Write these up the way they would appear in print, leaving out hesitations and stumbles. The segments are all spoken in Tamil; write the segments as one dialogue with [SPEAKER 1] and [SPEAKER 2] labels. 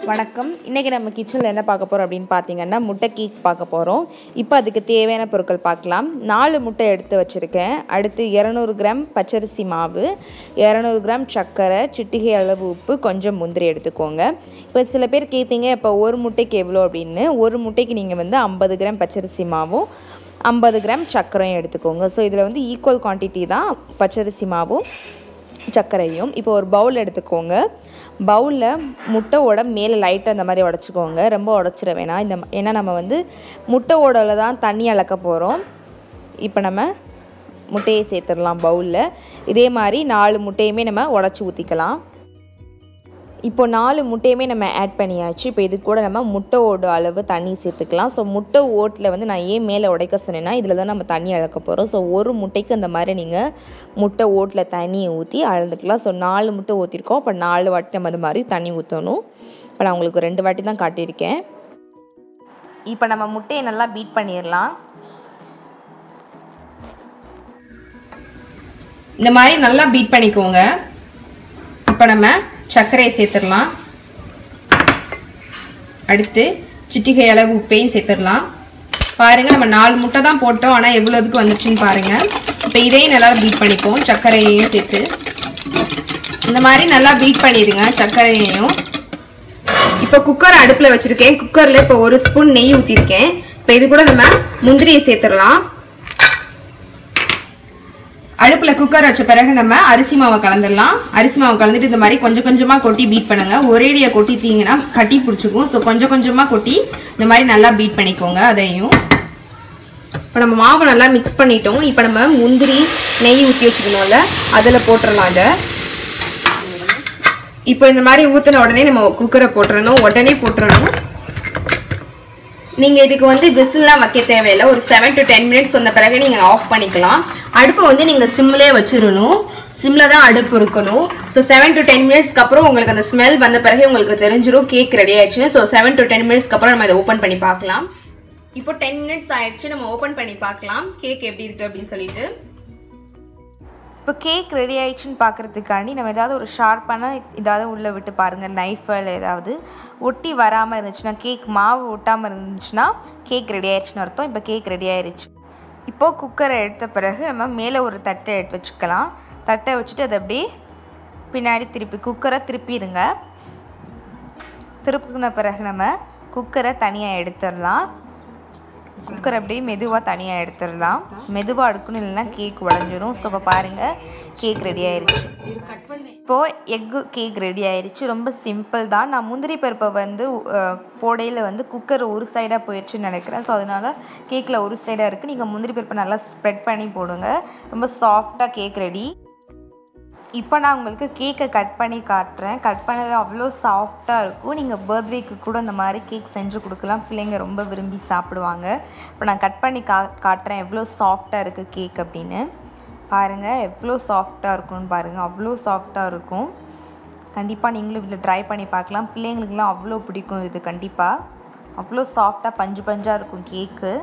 [SPEAKER 1] வணக்கம். இன்றைக்கி நம்ம கிச்சனில் என்ன பார்க்க போகிறோம் அப்படின்னு பார்த்தீங்கன்னா முட்டை கேக் பார்க்க போகிறோம். இப்போ அதுக்கு தேவையான பொருட்கள் பார்க்கலாம். 4 முட்டை எடுத்து வச்சுருக்கேன். அடுத்து 200 கிராம் பச்சரிசி மாவு, 200 கிராம் சர்க்கரை, சிட்டிகை அளவு உப்பு, கொஞ்சம் முந்திரி எடுத்துக்கோங்க. இப்போ சில பேர் கேட்பீங்க இப்போ ஒரு முட்டைக்கு எவ்வளோ அப்படின்னு. ஒரு முட்டைக்கு நீங்கள் 50 கிராம் பச்சரிசி மாவும் 50 கிராம் சர்க்கரையும் எடுத்துக்கோங்க. ஸோ இதில் ஈக்குவல் குவான்டிட்டி தான் பச்சரிசி மாவும் சர்க்கரையும். இப்போ ஒரு பவுல் எடுத்துக்கோங்க. பவுலில் முட்டையோட மேலே லைட்டாக இந்த மாதிரி உடச்சிக்கோங்க. ரொம்ப உடச்சிட வேணாம். ஏன்னா நம்ம முட்டை ஓடல தான் தண்ணி அளக்க போகிறோம். இப்போ நம்ம முட்டையை சேர்த்துடலாம் பவுலில். இதே மாதிரி 4 முட்டையுமே நம்ம உடச்சி ஊற்றிக்கலாம். இப்போ 4 முட்டையுமே நம்ம ஆட் பண்ணியாச்சு. இப்போ இது கூட நம்ம முட்டை ஓடு அளவு தண்ணி சேர்த்துக்கலாம். ஸோ முட்டை ஓட்டில் நான் ஏன் மேலே உடைக்க சொன்னேன்னா இதில் தான் நம்ம தண்ணி அளக்க போகிறோம். ஸோ ஒரு முட்டைக்கு அந்த மாதிரி நீங்கள் முட்டை ஓட்டில் தண்ணியை ஊற்றி அளந்துக்கலாம். ஸோ 4 முட்டை ஊற்றிருக்கோம். இப்போ 4 வாட்டி நம்ம அது மாதிரி தண்ணி ஊற்றணும். இப்போ நான் உங்களுக்கு 2 வாட்டி தான் காட்டியிருக்கேன். இப்போ நம்ம முட்டையை நல்லா பீட் பண்ணிடலாம். இந்த மாதிரி நல்லா பீட் பண்ணிக்கோங்க. இப்போ நம்ம சர்க்கரையை சேர்த்துடலாம். அடுத்து சிட்டிகை அளவு உப்பையும் சேர்த்துடலாம். பாருங்கள், நம்ம 4 முட்டை தான் போட்டோம். ஆனால் எவ்வளோதுக்கு வந்துச்சுன்னு பாருங்கள். இப்போ இதையும் நல்லா பீட் பண்ணிப்போம். சர்க்கரையையும் சேர்த்து இந்த மாதிரி நல்லா பீட் பண்ணிடுங்க சர்க்கரையையும். இப்போ குக்கர் அடுப்பில் வச்சுருக்கேன். குக்கரில் இப்போ 1 ஸ்பூன் நெய் ஊற்றிருக்கேன். இப்போ இது கூட நம்ம முந்திரியை சேர்த்துடலாம். அடுப்பில் குக்கர் வச்ச பிறகு நம்ம அரிசி மாவை கலந்துடலாம். அரிசி மாவை கலந்துட்டு இந்த மாதிரி கொஞ்சம் கொஞ்சமாக கொட்டி பீட் பண்ணுங்கள். ஒரேடியாக கொட்டிட்டீங்கன்னா கட்டி பிடிச்சிக்கும். ஸோ கொஞ்சம் கொஞ்சமாக கொட்டி இந்த மாதிரி நல்லா பீட் பண்ணிக்கோங்க. அதையும் இப்போ நம்ம மாவு நல்லா மிக்ஸ் பண்ணிட்டோம். இப்போ நம்ம முந்திரி நெய் ஊற்றி வச்சுக்கணும்ல, அதில் போட்டுடலாம். அதை இப்போ இந்த மாதிரி ஊற்றின உடனே நம்ம குக்கரை போட்டுறணும். உடனே போட்டுறணும். நீங்கள் இதுக்கு விசில்லாம் வைக்க தேவையில்லை. ஒரு 7 to 10 மினிட்ஸ் வந்த பிறகு நீங்கள் ஆஃப் பண்ணிக்கலாம். அடுப்பை நீங்கள் சிம்மிலே வச்சிடணும். சிம்மில் தான் அடுப்பு இருக்கணும். ஸோ 7 to 10 மினிட்ஸ்க்கு அப்புறம் உங்களுக்கு அந்த ஸ்மெல் வந்த பிறகு உங்களுக்கு தெரிஞ்சிடும் கேக் ரெடி ஆயிடுச்சுன்னு. ஸோ 7 to 10 மினிட்ஸ்க்கு அப்புறம் நம்ம இதை ஓப்பன் பண்ணி பார்க்கலாம். இப்போ 10 மினிட்ஸ் ஆயிடுச்சு. நம்ம ஓப்பன் பண்ணி பார்க்கலாம் கேக் எப்படி இருக்குது அப்படின்னு சொல்லிட்டு. இப்போ கேக் ரெடி ஆயிடுச்சுன்னு பார்க்குறதுக்காண்டி நம்ம ஏதாவது ஒரு ஷார்ப்பான ஏதாவது உள்ளே விட்டு பாருங்கள். நைஃபில் ஏதாவது ஒட்டி வராமல் இருந்துச்சுன்னா, கேக் மாவு ஒட்டாமல் இருந்துச்சுன்னா கேக் ரெடி ஆயிடுச்சுன்னு அர்த்தம். இப்போ கேக் ரெடி ஆயிடுச்சு. இப்போது குக்கரை எடுத்த பிறகு நம்ம மேலே ஒரு தட்டை எடுத்து வச்சுக்கலாம். தட்டை வச்சுட்டு அதை அப்படியே பின்னாடி குக்கரை திருப்பிடுங்க. திருப்பின பிறகு நம்ம குக்கரை தனியாக எடுத்துடலாம். குக்கர் அப்படியே மெதுவாக தனியாக எடுத்துடலாம். மெதுவாக எடுக்கணும், இல்லைன்னா கேக் உடஞ்சிரும். ஸோ இப்போ பாருங்கள் கேக் ரெடி ஆயிடுச்சு. இப்போது எக்கு கேக் ரெடி ஆயிடுச்சு. ரொம்ப சிம்பிள் தான். நான் முந்திரி பருப்பை போடையில் குக்கர் ஒரு சைடாக போயிடுச்சுன்னு நினைக்கிறேன். ஸோ அதனால் கேக்கில் ஒரு சைடாக இருக்குது. நீங்கள் முந்திரி பருப்பை நல்லா ஸ்ப்ரெட் பண்ணி போடுங்க. ரொம்ப சாஃப்டாக கேக் ரெடி. இப்போ நான் உங்களுக்கு கேக்கை கட் பண்ணி காட்டுறேன். கட் பண்ணது அவ்வளோ சாஃப்டாக இருக்கும். நீங்கள் பர்த்டேக்கு கூட இந்த மாதிரி கேக் செஞ்சு கொடுக்கலாம். பிள்ளைங்க ரொம்ப விரும்பி சாப்பிடுவாங்க. இப்போ நான் கட் பண்ணி காட்டுறேன் எவ்வளோ சாஃப்டாக இருக்குது கேக் அப்படின்னு. பாருங்கள் எவ்வளோ சாஃப்டாக இருக்கும்னு பாருங்கள். அவ்வளோ சாஃப்டாக இருக்கும். கண்டிப்பாக நீங்களும் இதில் ட்ரை பண்ணி பார்க்கலாம். பிள்ளைங்களுக்குலாம் அவ்வளோ பிடிக்கும் இது. கண்டிப்பாக அவ்வளோ சாஃப்டாக பஞ்சு பஞ்சாக இருக்கும் cake.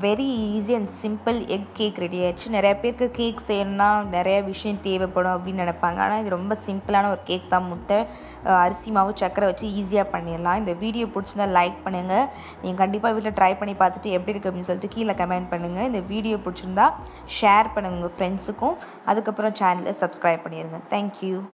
[SPEAKER 1] Very easy and simple egg cake ready ஆயிடுச்சு. நிறைய பேருக்கு கேக் செய்யணும்னா நிறைய விஷயம் தேவைப்படும் அப்படின்னு நினைப்பாங்க. ஆனால் இது ரொம்ப சிம்பிளான ஒரு கேக் தான். முட்டை, அரிசி மாவு, சர்க்கரை வச்சு ஈஸியாக பண்ணிடலாம். இந்த வீடியோ பிடிச்சிருந்தா லைக் பண்ணுங்கள். நீங்கள் கண்டிப்பாக வீட்டில் ட்ரை பண்ணி பார்த்துட்டு எப்படி இருக்குது அப்படின்னு சொல்லிட்டு கீழே கமெண்ட் பண்ணுங்கள். இந்த வீடியோ பிடிச்சிருந்தா ஷேர் பண்ணுங்கள் உங்கள் ஃப்ரெண்ட்ஸுக்கும். அதுக்கப்புறம் சேனலை சப்ஸ்கிரைப் பண்ணிடுங்க. தேங்க்யூ.